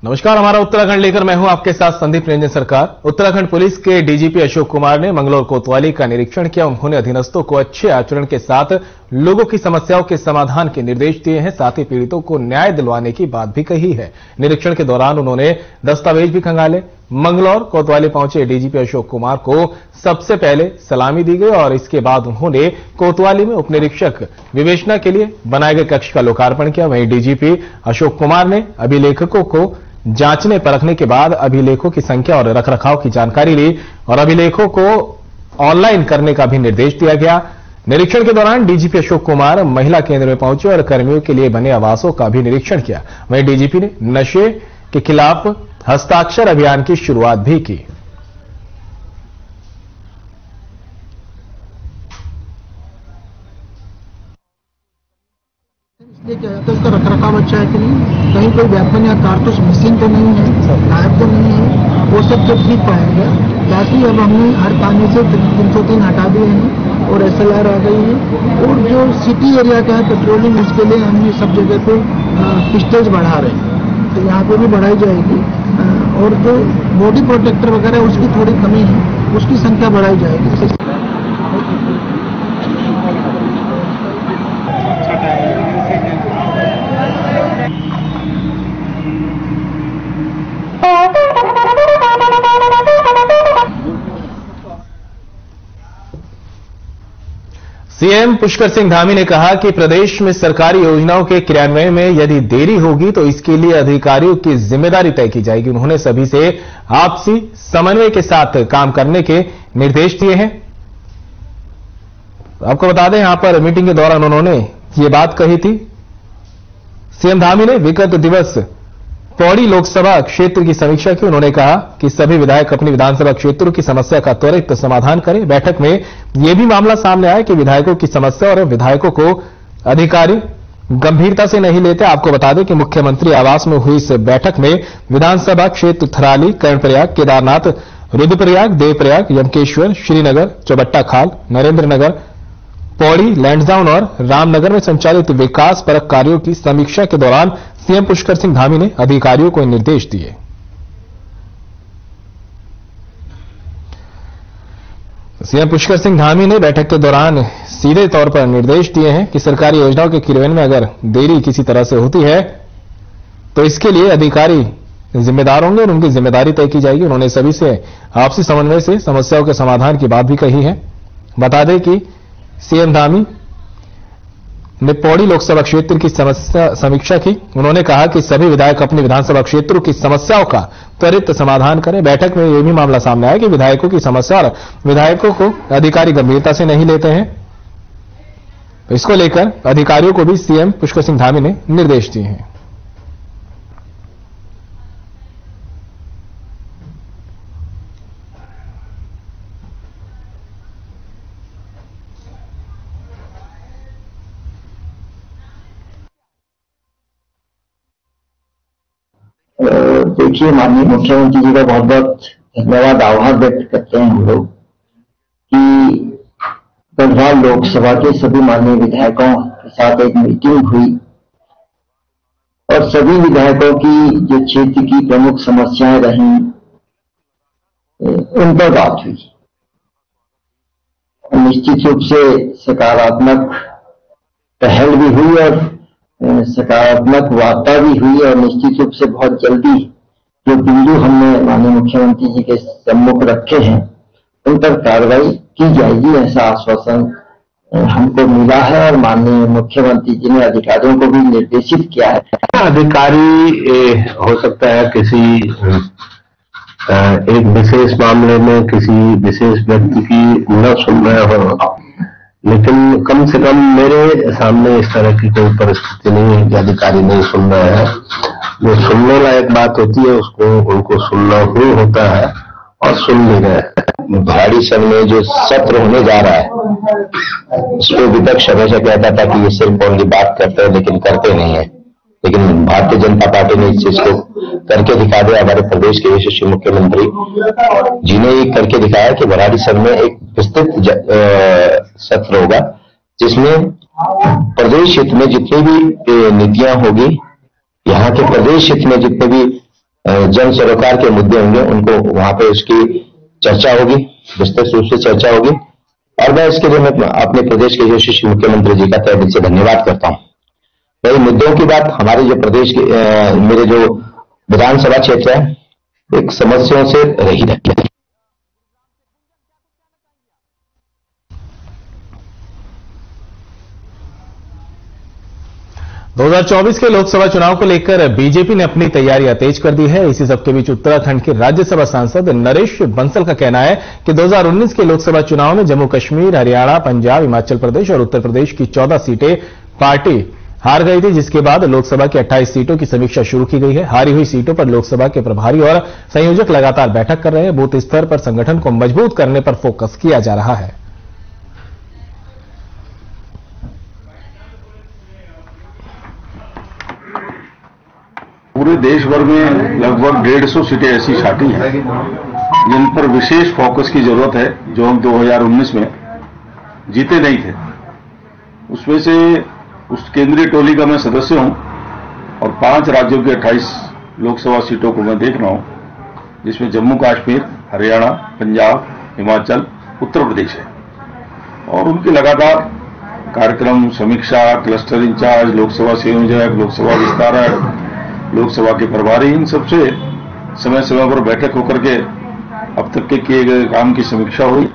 नमस्कार, हमारा उत्तराखंड लेकर मैं हूं आपके साथ संदीप रंजन सरकार। उत्तराखंड पुलिस के डीजीपी अशोक कुमार ने मंगलौर कोतवाली का निरीक्षण किया। उन्होंने अधीनस्थों को अच्छे आचरण के साथ लोगों की समस्याओं के समाधान के निर्देश दिए हैं। साथ ही पीड़ितों को न्याय दिलवाने की बात भी कही है। निरीक्षण के दौरान उन्होंने दस्तावेज भी खंगाले। मंगलौर कोतवाली पहुंचे डीजीपी अशोक कुमार को सबसे पहले सलामी दी गई और इसके बाद उन्होंने कोतवाली में उप निरीक्षक विवेचना के लिए बनाए गए कक्ष का लोकार्पण किया। वहीं डीजीपी अशोक कुमार ने अभिलेखकों को जांचने परखने के बाद अभिलेखों की संख्या और रखरखाव की जानकारी ली और अभिलेखों को ऑनलाइन करने का भी निर्देश दिया गया। निरीक्षण के दौरान डीजीपी अशोक कुमार महिला केंद्र में पहुंचे और कर्मियों के लिए बने आवासों का भी निरीक्षण किया। वहीं डीजीपी ने नशे के खिलाफ हस्ताक्षर अभियान की शुरुआत भी की। इसलिए क्या जाता है, उसका रखरखाव अच्छा है कि नहीं, कहीं कोई वेपन या कारतूस मिसिंग तो नहीं है, गायब तो नहीं है, वो सब तो ठीक पाएंगे। बाकी अब हमने हर थाने से 303 हटा दिए हैं और SLR आ गई है। और जो सिटी एरिया का है पेट्रोलिंग, उसके लिए हमने सब जगह पे पिस्टल्स बढ़ा रहे हैं, तो यहाँ पे भी बढ़ाई जाएगी। और जो बॉडी प्रोटेक्टर वगैरह उसकी थोड़ी कमी है, उसकी संख्या बढ़ाई जाएगी। सीएम पुष्कर सिंह धामी ने कहा कि प्रदेश में सरकारी योजनाओं के क्रियान्वयन में यदि देरी होगी तो इसके लिए अधिकारियों की जिम्मेदारी तय की जाएगी। उन्होंने सभी से आपसी समन्वय के साथ काम करने के निर्देश दिए हैं। आपको बता दें, यहां पर मीटिंग के दौरान उन्होंने ये बात कही थी। सीएम धामी ने विगत दिवस पौड़ी लोकसभा क्षेत्र की समीक्षा की। उन्होंने कहा कि सभी विधायक अपनी विधानसभा क्षेत्रों की समस्या का त्वरित समाधान करें। बैठक में यह भी मामला सामने आया कि विधायकों की समस्या और विधायकों को अधिकारी गंभीरता से नहीं लेते। आपको बता दें कि मुख्यमंत्री आवास में हुई इस बैठक में विधानसभा क्षेत्र थराली, कर्णप्रयाग, केदारनाथ, रुद्रप्रयाग, देवप्रयाग, यमकेश्वर, श्रीनगर, चौबट्टा खाल, नरेंद्र नगर, पौड़ी, लैंसडाउन और रामनगर में संचालित विकास परक कार्यों की समीक्षा के दौरान सीएम पुष्कर सिंह धामी ने अधिकारियों को निर्देश दिए। सीएम पुष्कर सिंह धामी ने बैठक के दौरान सीधे तौर पर निर्देश दिए हैं कि सरकारी योजनाओं के क्रियान्वयन में अगर देरी किसी तरह से होती है तो इसके लिए अधिकारी जिम्मेदार होंगे और उनकी जिम्मेदारी तय की जाएगी। उन्होंने सभी से आपसी समन्वय से समस्याओं के समाधान की बात भी कही है। बता दें कि सीएम धामी ने पौड़ी लोकसभा क्षेत्र की समस्या समीक्षा की। उन्होंने कहा कि सभी विधायक अपनी विधानसभा क्षेत्रों की समस्याओं का त्वरित समाधान करें। बैठक में यह भी मामला सामने आया कि विधायकों की समस्या और विधायकों को अधिकारी गंभीरता से नहीं लेते हैं। इसको लेकर अधिकारियों को भी सीएम पुष्कर सिंह धामी ने निर्देश दिए हैं। देखिए, माननीय मुख्यमंत्री जी का बहुत बहुत धन्यवाद, आभार व्यक्त करते हैं हम लोग कि गढ़वाल लोकसभा के सभी माननीय विधायकों के साथ एक मीटिंग हुई और सभी विधायकों की जो क्षेत्र की प्रमुख समस्याएं रहीं उन पर बात हुई। निश्चित रूप से सकारात्मक पहल भी हुई और सकारात्मक वार्ता भी हुई और निश्चित रूप से बहुत जल्दी जो बिंदु हमने माननीय मुख्यमंत्री जी के सम्मुख रखे हैं उन पर कार्रवाई की जाएगी, ऐसा आश्वासन हमको मिला है और माननीय मुख्यमंत्री जी ने अधिकारियों को भी निर्देशित किया है। अधिकारी हो सकता है किसी एक विशेष मामले में किसी विशेष व्यक्ति की न सुन रहे हो, लेकिन कम से कम मेरे सामने इस तरह की कोई परिस्थिति नहीं है कि अधिकारी नहीं सुन रहे हैं। जो सुनने लायक बात होती है उसको उनको सुनना ही होता है और सुन भी रहे। भराड़ी संघ में जो सत्र होने जा रहा है उसमें विपक्ष हमेशा कहता था कि ये सिर्फ ओनली बात करते हैं लेकिन करते नहीं है, लेकिन भारतीय जनता पार्टी ने इस चीज को करके दिखा दिया। हमारे प्रदेश के यशस्वी मुख्यमंत्री जी ने ये करके दिखाया कि भराड़ी संघ में एक विस्तृत सत्र होगा जिसमें प्रदेश हित में जितनी भी नीतियां होगी, यहाँ के प्रदेश हित में जितने भी जन सरोकार के मुद्दे होंगे उनको वहां पे उसकी चर्चा होगी, विस्तृत रूप से चर्चा होगी। और मैं इसके लिए मैं अपने प्रदेश के यशस्वी मुख्यमंत्री जी का तहे दिल से धन्यवाद करता हूं। वही मुद्दों की बात, हमारे जो प्रदेश के मेरे जो विधानसभा क्षेत्र है एक समस्याओं से रही है। 2024 के लोकसभा चुनाव को लेकर बीजेपी ने अपनी तैयारियां तेज कर दी है। इसी सबके बीच उत्तराखंड के राज्यसभा सांसद नरेश बंसल का कहना है कि 2019 के लोकसभा चुनाव में जम्मू कश्मीर, हरियाणा, पंजाब, हिमाचल प्रदेश और उत्तर प्रदेश की 14 सीटें पार्टी हार गई थी, जिसके बाद लोकसभा की 28 सीटों की समीक्षा शुरू की गई है। हारी हुई सीटों पर लोकसभा के प्रभारी और संयोजक लगातार बैठक कर रहे हैं। बूथ स्तर पर संगठन को मजबूत करने पर फोकस किया जा रहा है। पूरे देश भर में लगभग 150 सीटें ऐसी छाटी हैं जिन पर विशेष फोकस की जरूरत है, जो हम 2019 में जीते नहीं थे। उसमें से उस केंद्रीय टोली का मैं सदस्य हूं और 5 राज्यों की 28 लोकसभा सीटों को मैं देख रहा हूं, जिसमें जम्मू कश्मीर, हरियाणा, पंजाब, हिमाचल, उत्तर प्रदेश है। और उनकी लगातार कार्यक्रम समीक्षा, क्लस्टर इंचार्ज, लोकसभा संयोजक, लोकसभा विस्तारक, लोकसभा के प्रभारी, इन सबसे समय समय पर बैठक होकर के अब तक के किए गए काम की समीक्षा हुई।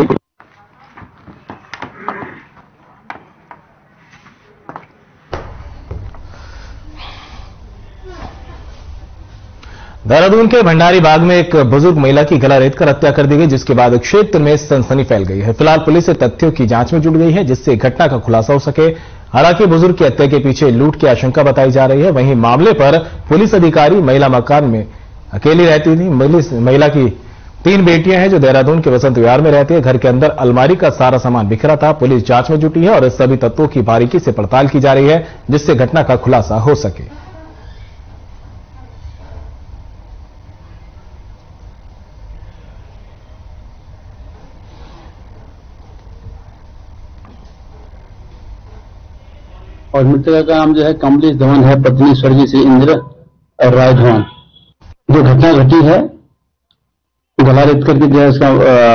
देहरादून के भंडारी बाग में एक बुजुर्ग महिला की गला रेतकर हत्या कर दी गई, जिसके बाद क्षेत्र में सनसनी फैल गई है। फिलहाल पुलिस तथ्यों की जांच में जुट गई है, जिससे घटना का खुलासा हो सके। हालांकि बुजुर्ग की हत्या के पीछे लूट की आशंका बताई जा रही है। वहीं मामले पर पुलिस अधिकारी महिला मकान में अकेली रहती थी। महिला की 3 बेटियां हैं जो देहरादून के वसंत विहार में रहती है। घर के अंदर अलमारी का सारा सामान बिखरा था। पुलिस जांच में जुटी है और सभी तत्वों की बारीकी से पड़ताल की जा रही है, जिससे घटना का खुलासा हो सके। और मृतका का नाम जो है कमलेश धवन है, पत्नी स्वर्गीय श्री इंद्र राय धवन। जो घटना घटी है, गला रेत करके जो है उसका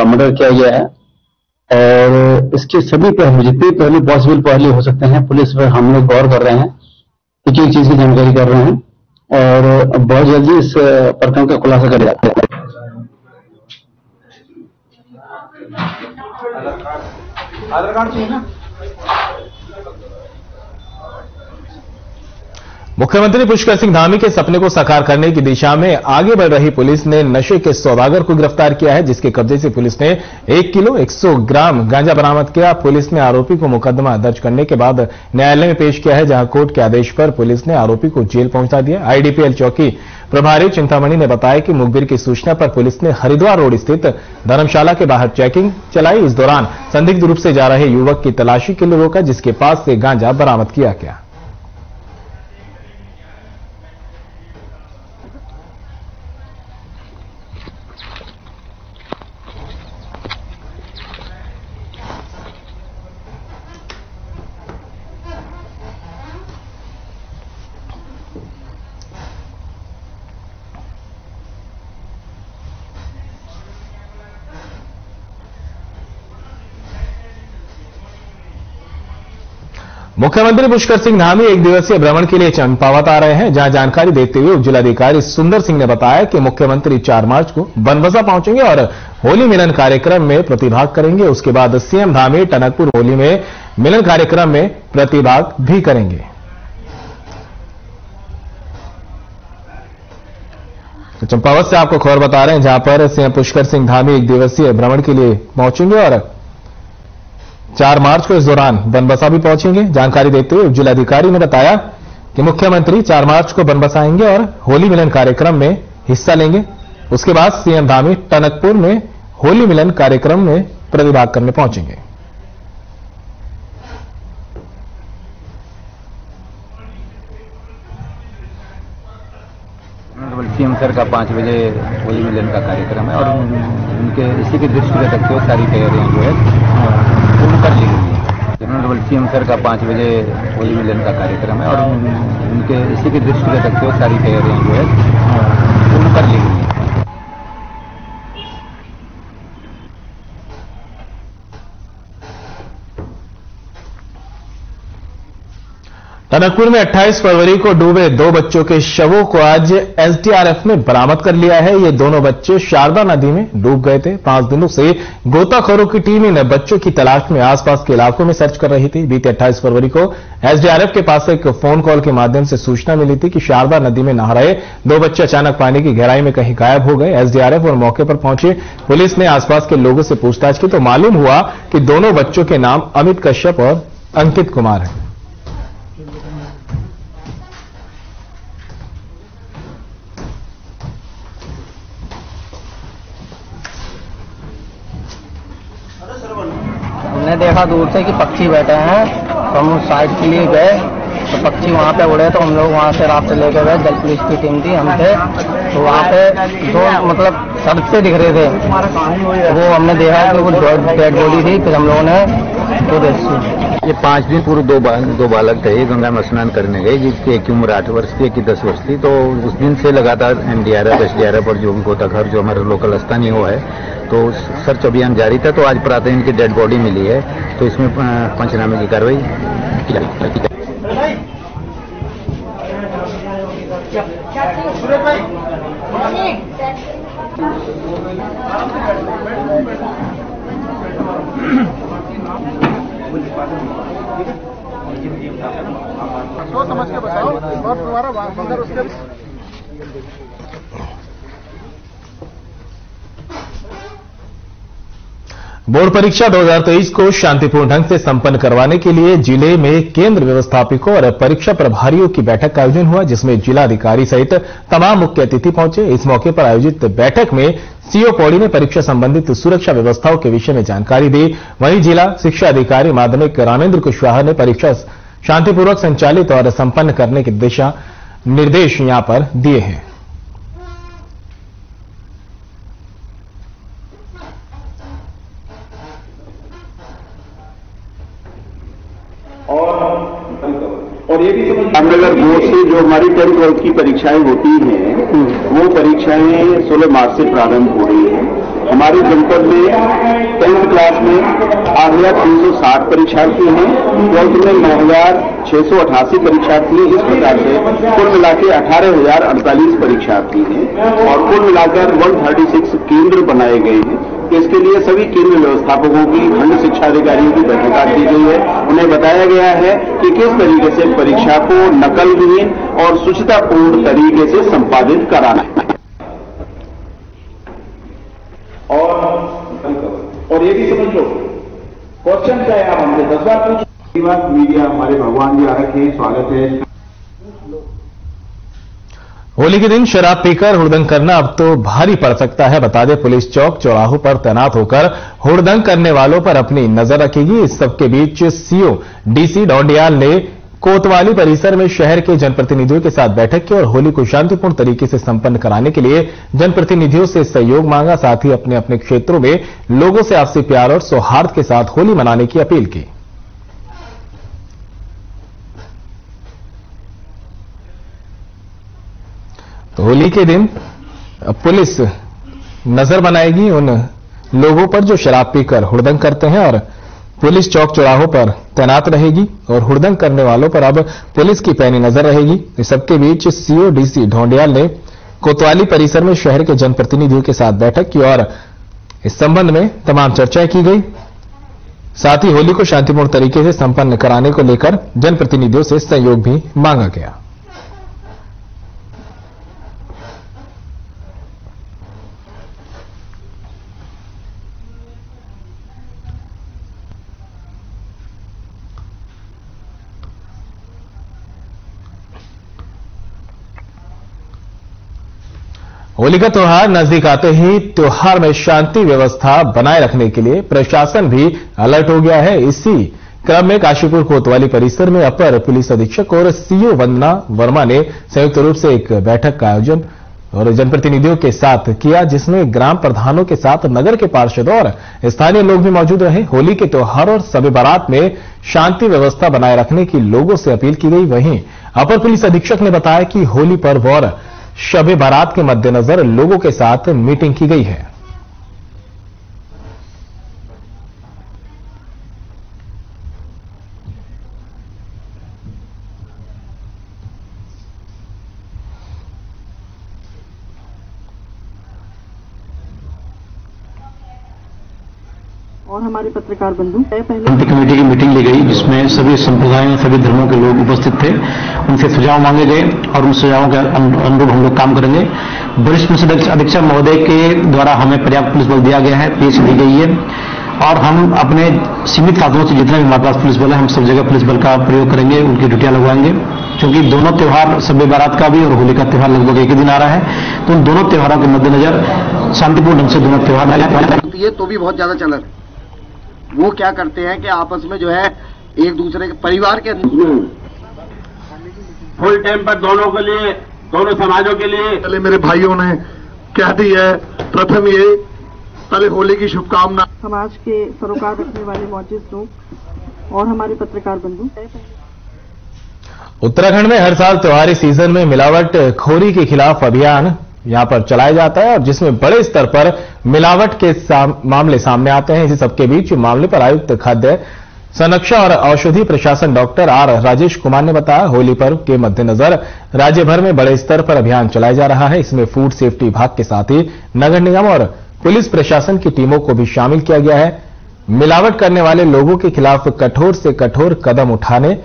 मर्डर किया गया है और इसके सभी पहलू, जितने पहलू पॉसिबल पहलू हो सकते हैं, पुलिस पर हम लोग गौर कर रहे हैं, एक एक चीज की जानकारी कर रहे हैं और बहुत जल्दी इस प्रकरण का खुलासा कर जाते हैं। आधार कार्ड चाहिए ना। मुख्यमंत्री पुष्कर सिंह धामी के सपने को साकार करने की दिशा में आगे बढ़ रही पुलिस ने नशे के सौदागर को गिरफ्तार किया है, जिसके कब्जे से पुलिस ने 1 किलो 100 ग्राम गांजा बरामद किया। पुलिस ने आरोपी को मुकदमा दर्ज करने के बाद न्यायालय में पेश किया है, जहां कोर्ट के आदेश पर पुलिस ने आरोपी को जेल पहुंचा दिया। आईडीपीएल चौकी प्रभारी चिंतामणि ने बताया कि मुखबिर की सूचना पर पुलिस ने हरिद्वार रोड स्थित धर्मशाला के बाहर चेकिंग चलाई। इस दौरान संदिग्ध रूप से जा रहे युवक की तलाशी के लिए रोका, जिसके पास से गांजा बरामद किया गया। मुख्यमंत्री पुष्कर सिंह धामी 1 दिवसीय भ्रमण के लिए चंपावत आ रहे हैं, जहां जानकारी देते हुए उपजिलाधिकारी सुंदर सिंह ने बताया कि मुख्यमंत्री 4 मार्च को बनबसा पहुंचेंगे और होली मिलन कार्यक्रम में प्रतिभाग करेंगे। उसके बाद सीएम धामी टनकपुर होली में मिलन कार्यक्रम में प्रतिभाग भी करेंगे। तो चंपावत से आपको खबर बता रहे हैं, जहां पर सीएम पुष्कर सिंह धामी 1 दिवसीय भ्रमण के लिए पहुंचेंगे और 4 मार्च को इस दौरान बनबसा भी पहुंचेंगे। जानकारी देते हुए जिलाधिकारी ने बताया कि मुख्यमंत्री 4 मार्च को बनबसा आएंगे और होली मिलन कार्यक्रम में हिस्सा लेंगे। उसके बाद सीएम धामी टनकपुर में होली मिलन कार्यक्रम में प्रतिभाग करने पहुंचेंगे। सीएम सर का 5 बजे होली मिलन का कार्यक्रम है और उनके इसी के दृष्टि में रखते हुए सारी तैयारियां जो है पूर्ण कर ली गई है। सीएम सर का 5 बजे होली मिलन का कार्यक्रम है और उनके इसी के दृष्टि में रखते हुए सारी तैयारियां जो है पूर्ण कर ली गई है। टनकपुर में 28 फरवरी को डूबे 2 बच्चों के शवों को आज एसडीआरएफ ने बरामद कर लिया है। ये दोनों बच्चे शारदा नदी में डूब गए थे। 5 दिनों से गोताखोरों की टीम इन बच्चों की तलाश में आसपास के इलाकों में सर्च कर रही थी। बीते 28 फरवरी को एसडीआरएफ के पास एक फोन कॉल के माध्यम से सूचना मिली थी कि शारदा नदी में नहा रहे 2 बच्चे अचानक पानी की गहराई में कहीं गायब हो गए। एसडीआरएफ और मौके पर पहुंचे पुलिस ने आसपास के लोगों से पूछताछ की तो मालूम हुआ कि दोनों बच्चों के नाम अमित कश्यप और अंकित कुमार हैं। हमने देखा दूर से कि पक्षी बैठे हैं तो हम उस साइड के लिए गए तो पक्षी वहाँ पे उड़े तो हम लोग वहाँ से रास्ते लेके गए। जल पुलिस की टीम थी, हम थे तो वहाँ पे 2 मतलब सड़क से दिख रहे थे वो हमने देखा कि वो डेड बॉडी थी। फिर हम लोगों ने तो रेस्क्यू। ये 5 दिन पूर्व दो बालक थे, गंगा में स्नान करने गए जिसकी एक उम्र 8 वर्ष की, एक की 10 वर्ष थी। तो उस दिन से लगातार एनडीआरएफ एसडीआरएफ और जो गोताखोर जो हमारे लोकल स्थानीय वो है तो सर्च अभियान जारी था। तो आज प्रातः इनकी डेड बॉडी मिली है तो इसमें पंचनामे की कार्रवाई की जाएगी। सोच समझ के बताओ और तुम्हारा मगर उसके बोर्ड परीक्षा 2023 को शांतिपूर्ण ढंग से संपन्न करवाने के लिए जिले में केंद्र व्यवस्थापकों और परीक्षा प्रभारियों की बैठक का आयोजन हुआ जिसमें जिलाधिकारी सहित तमाम मुख्य अतिथि पहुंचे। इस मौके पर आयोजित बैठक में सीओ पौड़ी ने परीक्षा संबंधित सुरक्षा व्यवस्थाओं के विषय में जानकारी दी। वहीं जिला शिक्षा अधिकारी माध्यमिक रामेंद्र कुशवाहा ने परीक्षा शांतिपूर्वक संचालित और संपन्न करने के दिशा निर्देश यहां पर दिए हैं। और ये भी रामनगर बोर्ड से जो हमारी 10th वर्ग की परीक्षाएं होती हैं वो परीक्षाएं 16 मार्च से प्रारंभ हो रही हैं। हमारे जनपद में 10th क्लास में 8,360 परीक्षार्थी हैं, 12th में 9,688 परीक्षार्थी हैं। इस प्रकार से कुल मिलाकर 18,048 परीक्षार्थी हैं और कुल मिलाकर 136 केंद्र बनाए गए हैं। इसके लिए सभी केंद्र व्यवस्थापकों की खंड शिक्षा अधिकारियों की बैठक की गई है। उन्हें बताया गया है कि किस तरीके से परीक्षा को नकलविहीन और शुचितापूर्ण तरीके से संपादित कराना है। और ये भी समझ लो क्वेश्चन क्या है, आप हमसे 10 बार पूछ। मीडिया हमारे भगवान जी आ रखे हैं, स्वागत है। होली के दिन शराब पीकर हुड़दंग करना अब तो भारी पड़ सकता है। बता दें पुलिस चौक चौराहों पर तैनात होकर हुड़दंग करने वालों पर अपनी नजर रखेगी। इस सबके बीच सीओ डीसी डोंडियाल ने कोतवाली परिसर में शहर के जनप्रतिनिधियों के साथ बैठक की और होली को शांतिपूर्ण तरीके से संपन्न कराने के लिए जनप्रतिनिधियों से सहयोग मांगा। साथ ही अपने अपने क्षेत्रों में लोगों से आपसी प्यार और सौहार्द के साथ होली मनाने की अपील की। तो होली के दिन पुलिस नजर बनाएगी उन लोगों पर जो शराब पीकर हुड़दंग करते हैं और पुलिस चौक चौराहों पर तैनात रहेगी और हुड़दंग करने वालों पर अब पुलिस की पैनी नजर रहेगी। इस सबके बीच सीओ डीसी ढोंडियाल ने कोतवाली परिसर में शहर के जनप्रतिनिधियों के साथ बैठक की और इस संबंध में तमाम चर्चाएं की गई। साथ ही होली को शांतिपूर्ण तरीके से संपन्न कराने को लेकर जनप्रतिनिधियों से सहयोग भी मांगा गया। होली का त्योहार नजदीक आते ही त्योहार में शांति व्यवस्था बनाए रखने के लिए प्रशासन भी अलर्ट हो गया है। इसी क्रम में काशीपुर कोतवाली परिसर में अपर पुलिस अधीक्षक और सीओ वंदना वर्मा ने संयुक्त रूप से एक बैठक का आयोजन और जनप्रतिनिधियों के साथ किया जिसमें ग्राम प्रधानों के साथ नगर के पार्षद और स्थानीय लोग भी मौजूद रहे। होली के त्योहार और शब बारात में शांति व्यवस्था बनाए रखने की लोगों से अपील की गई। वहीं अपर पुलिस अधीक्षक ने बताया कि होली पर्व और शब बारात के मद्देनजर लोगों के साथ मीटिंग की गई है। और हमारे पत्रकार बंधु शांति कमेटी की मीटिंग ली गई, जिसमें सभी संप्रदायों, सभी धर्मों के लोग उपस्थित थे। उनसे सुझाव मांगे गए और उन सुझावों के अनुरूप हम लोग काम करेंगे। वरिष्ठ पुलिस अधीक्षक महोदय के द्वारा हमें पर्याप्त पुलिस बल दिया गया है, पीएच दी गई है और हम अपने सीमित साधनों से जितना भी हमारे पास पुलिस बल है, हम सब जगह पुलिस बल का प्रयोग करेंगे, उनकी ड्यूटियां लगवाएंगे। क्योंकि दोनों त्योहार, शब बारात का भी और होली का त्योहार लगभग एक ही दिन आ रहा है, तो उन दोनों त्योहारों के मद्देनजर शांतिपूर्ण ढंग से दोनों त्योहार ये तो भी बहुत ज्यादा चलन है। वो क्या करते हैं कि आपस में जो है एक दूसरे के परिवार के फुल टाइम पर दोनों के लिए, दोनों समाजों के लिए पहले मेरे भाइयों ने कह दी है। प्रथम ये पहले होली की शुभकामना। समाज के सरोकार रखने वाले मौजूद लोग और हमारे पत्रकार बंधु। उत्तराखंड में हर साल त्योहारी सीजन में मिलावट खोरी के खिलाफ अभियान यहां पर चलाया जाता है और जिसमें बड़े स्तर पर मिलावट के मामले सामने आते हैं। इसी सबके बीच मामले पर आयुक्त खाद्य संरक्षा और औषधि प्रशासन डॉक्टर आर राजेश कुमार ने बताया, होली पर्व के मद्देनजर राज्य भर में बड़े स्तर पर अभियान चलाया जा रहा है। इसमें फूड सेफ्टी विभाग के साथ ही नगर निगम और पुलिस प्रशासन की टीमों को भी शामिल किया गया है। मिलावट करने वाले लोगों के खिलाफ कठोर से कठोर कदम उठाने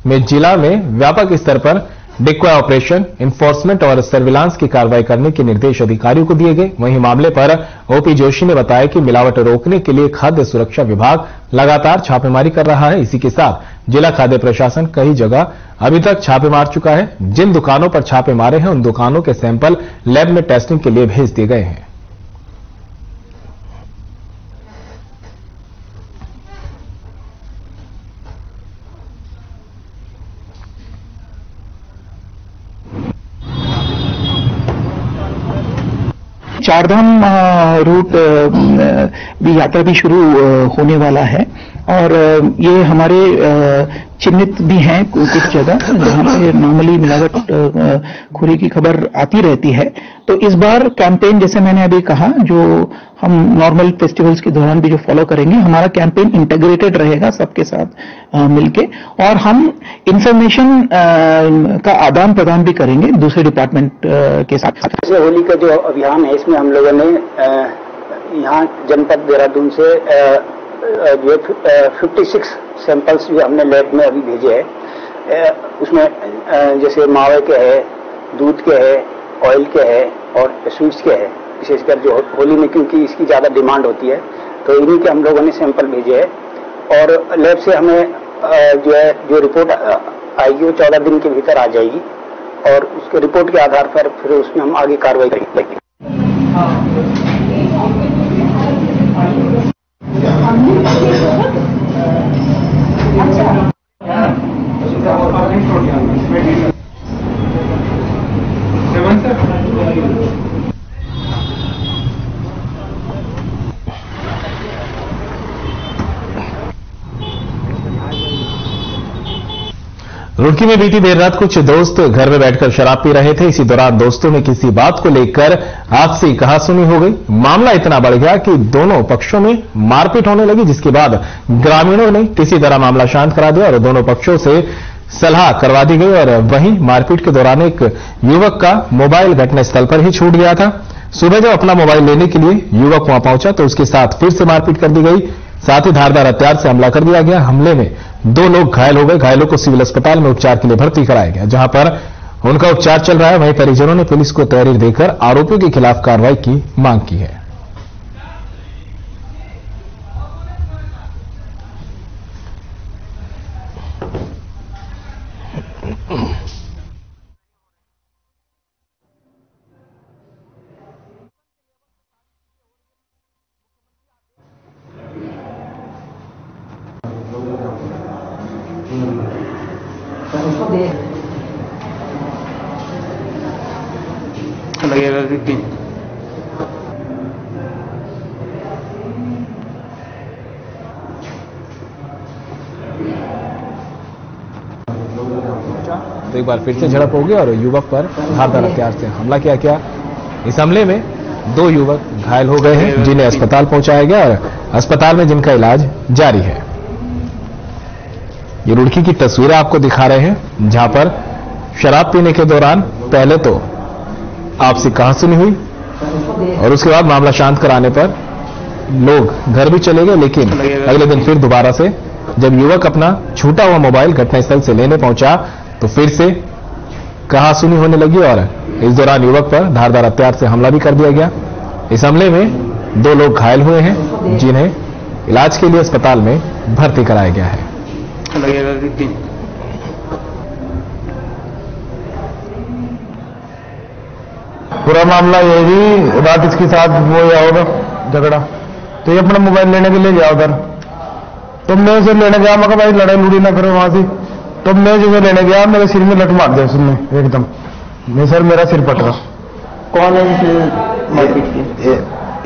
में जिला में व्यापक स्तर पर डिक्वा ऑपरेशन, इन्फोर्समेंट और सर्विलांस की कार्रवाई करने के निर्देश अधिकारियों को दिए गए। वहीं मामले पर ओपी जोशी ने बताया कि मिलावट रोकने के लिए खाद्य सुरक्षा विभाग लगातार छापेमारी कर रहा है। इसी के साथ जिला खाद्य प्रशासन कई जगह अभी तक छापे मार चुका है। जिन दुकानों पर छापे मारे हैं उन दुकानों के सैंपल लैब में टेस्टिंग के लिए भेज दिए गए हैं। चारधाम रूट भी यात्रा भी शुरू होने वाला है और ये हमारे चिन्हित भी हैं कुछ जगह जहां पे नॉर्मली मिलावट खोरी की खबर आती रहती है। तो इस बार कैंपेन, जैसे मैंने अभी कहा, जो हम नॉर्मल फेस्टिवल्स के दौरान भी जो फॉलो करेंगे, हमारा कैंपेन इंटीग्रेटेड रहेगा सबके साथ मिलके और हम इंफॉर्मेशन का आदान प्रदान भी करेंगे दूसरे डिपार्टमेंट के साथ। होली का जो अभियान है, इसमें हम लोगों ने यहाँ जनपद देहरादून से जो 56 सैंपल्स जो हमने लैब में अभी भेजे हैं, उसमें जैसे मावे के है, दूध के है, ऑयल के है और स्वीट्स के है। विशेषकर जो होली में क्योंकि इसकी ज्यादा डिमांड होती है, तो इन्हीं के हम लोगों ने सैंपल भेजे हैं और लैब से हमें जो है जो रिपोर्ट आएगी वो 14 दिन के भीतर आ जाएगी और उसके रिपोर्ट के आधार पर फिर उसमें हम आगे कार्रवाई करेंगे। रुड़की में बीती देर रात कुछ दोस्त घर में बैठकर शराब पी रहे थे। इसी दौरान दोस्तों में किसी बात को लेकर आपसी कहासुनी हो गई। मामला इतना बढ़ गया कि दोनों पक्षों में मारपीट होने लगी, जिसके बाद ग्रामीणों ने किसी तरह मामला शांत करा दिया और दोनों पक्षों से सलाह करवा दी गई। और वहीं मारपीट के दौरान एक युवक का मोबाइल घटनास्थल पर ही छूट गया था। सुबह जब अपना मोबाइल लेने के लिए युवक वहां पहुंचा तो उसके साथ फिर से मारपीट कर दी गई। साथ ही धारदार हथियार से हमला कर दिया गया। हमले में 2 लोग घायल हो गए। घायलों को सिविल अस्पताल में उपचार के लिए भर्ती कराया गया, जहां पर उनका उपचार चल रहा है। वहीं परिजनों ने पुलिस को तहरीर देकर आरोपियों के खिलाफ कार्रवाई की मांग की है। लगेगा कि तो एक बार फिर से झड़प होगी और युवक पर धारदार हथियार से हमला किया गया। इस हमले में 2 युवक घायल हो गए हैं, जिन्हें अस्पताल पहुंचाया गया और अस्पताल में जिनका इलाज जारी है। ये रुड़की की तस्वीरें आपको दिखा रहे हैं, जहां पर शराब पीने के दौरान पहले तो आपसी कहासुनी हुई और उसके बाद मामला शांत कराने पर लोग घर भी चले गए। लेकिन अगले दिन फिर दोबारा से जब युवक अपना छूटा हुआ मोबाइल घटनास्थल से लेने पहुंचा तो फिर से कहासुनी होने लगी और इस दौरान युवक पर धारदार हथियार से हमला भी कर दिया गया। इस हमले में 2 लोग घायल हुए हैं, जिन्हें इलाज के लिए अस्पताल में भर्ती कराया गया है। पूरा मामला ये भी रात इसके साथ वो या और झगड़ा, तो ये अपना मोबाइल लेने के लिए गया उधर, तो मैं उसे लेने गया, मैं कहा भाई लड़ाई लूड़ी ना करो वहां से। तो मैं जैसे लेने गया मेरे सिर में लट मार दिया उसने एकदम, मैं सर मेरा सिर पट रहा। कौन है?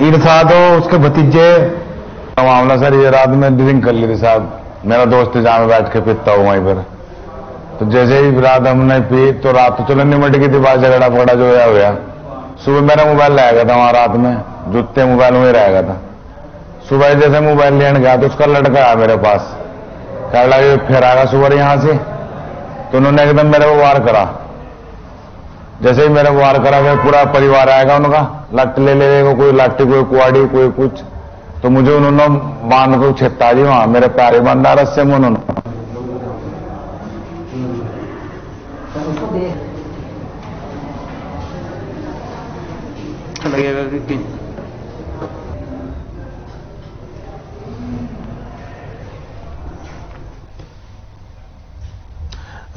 ईद था तो उसके भतीजे मामला सर, ये रात में ड्रिंक कर ली थी साहब, मेरा दोस्त जहां में बैठ के पीता हूँ वहीं पर, तो जैसे ही रात हमने पी तो रात तो चलो निमट गई थी, बात झगड़ा पकड़ा जो हुआ। सुबह मेरा मोबाइल लाया गया था वहां, रात में जूते मोबाइल में रह गया था। सुबह जैसे मोबाइल लेने गया तो उसका लड़का आया मेरे पास, कह लगा फिर आएगा सुबह यहां से, तो उन्होंने एकदम मेरे को वार करा। जैसे ही मेरे वार करा फिर पूरा परिवार आएगा उनका, लट ले लेगा, कोई लाठी कोई कुआड़ी कोई कुछ, तो मुझे उन्होंने बांध को छेता जी वहां मेरे पैर बांधा रस्से में उन्होंने।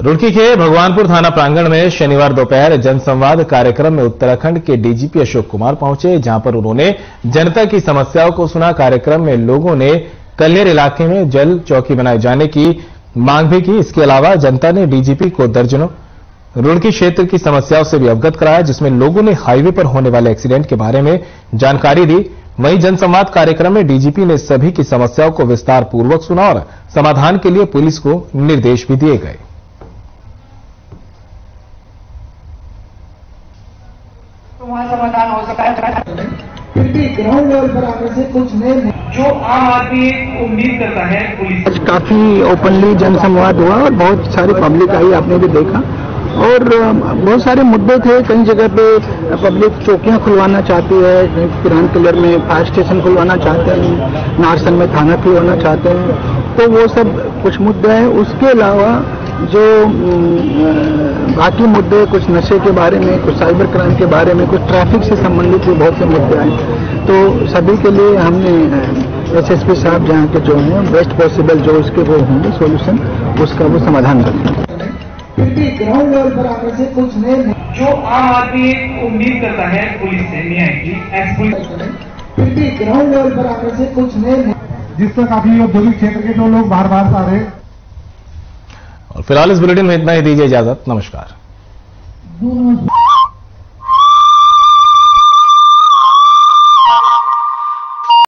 रुड़की के भगवानपुर थाना प्रांगण में शनिवार दोपहर जनसंवाद कार्यक्रम में उत्तराखंड के डीजीपी अशोक कुमार पहुंचे, जहां पर उन्होंने जनता की समस्याओं को सुना। कार्यक्रम में लोगों ने कल्लेर इलाके में जल चौकी बनाए जाने की मांग भी की। इसके अलावा जनता ने डीजीपी को दर्जनों रुड़की क्षेत्र की समस्याओं से भी अवगत कराया, जिसमें लोगों ने हाईवे पर होने वाले एक्सीडेंट के बारे में जानकारी दी। वहीं जनसंवाद कार्यक्रम में डीजीपी ने सभी की समस्याओं को विस्तार पूर्वक सुना और समाधान के लिए पुलिस को निर्देश भी दिए गए। वहाँ समाधान हो सका है, फिर भी ग्राउंड लेवल पर आने से कुछ नहीं जो आम आदमी उम्मीद करता है पुलिस। आज काफी ओपनली जनसंवाद हुआ और बहुत सारी पब्लिक आई, आपने भी देखा, और बहुत सारे मुद्दे थे। कई जगह पे पब्लिक चौकियां खुलवाना चाहती है, किरान किलर में फायर स्टेशन खुलवाना चाहते हैं, नारसन में थाना खुलवाना चाहते हैं, तो वो सब कुछ मुद्दे हैं। उसके अलावा जो बाकी मुद्दे, कुछ नशे के बारे में, कुछ साइबर क्राइम के बारे में, कुछ ट्रैफिक से संबंधित भी बहुत से मुद्दे आए, तो सभी के लिए हमने एसएसपी साहब जहाँ के जो हैं बेस्ट पॉसिबल जो उसके वो होंगे सोल्यूशन, उसका वो समाधान करेंगे। फिर भी ग्राउंड लेवल पर आने से कुछ नहीं जो आम आदमी उम्मीद करता है पुलिस से, फिर भी ग्राउंड लेवल पर आने से कुछ नहीं, जिससे काफी औद्योगिक क्षेत्र के जो लोग बार बार आ रहे हैं। और फिलहाल इस बुलेटिन में इतना ही, दीजिए इजाजत, नमस्कार।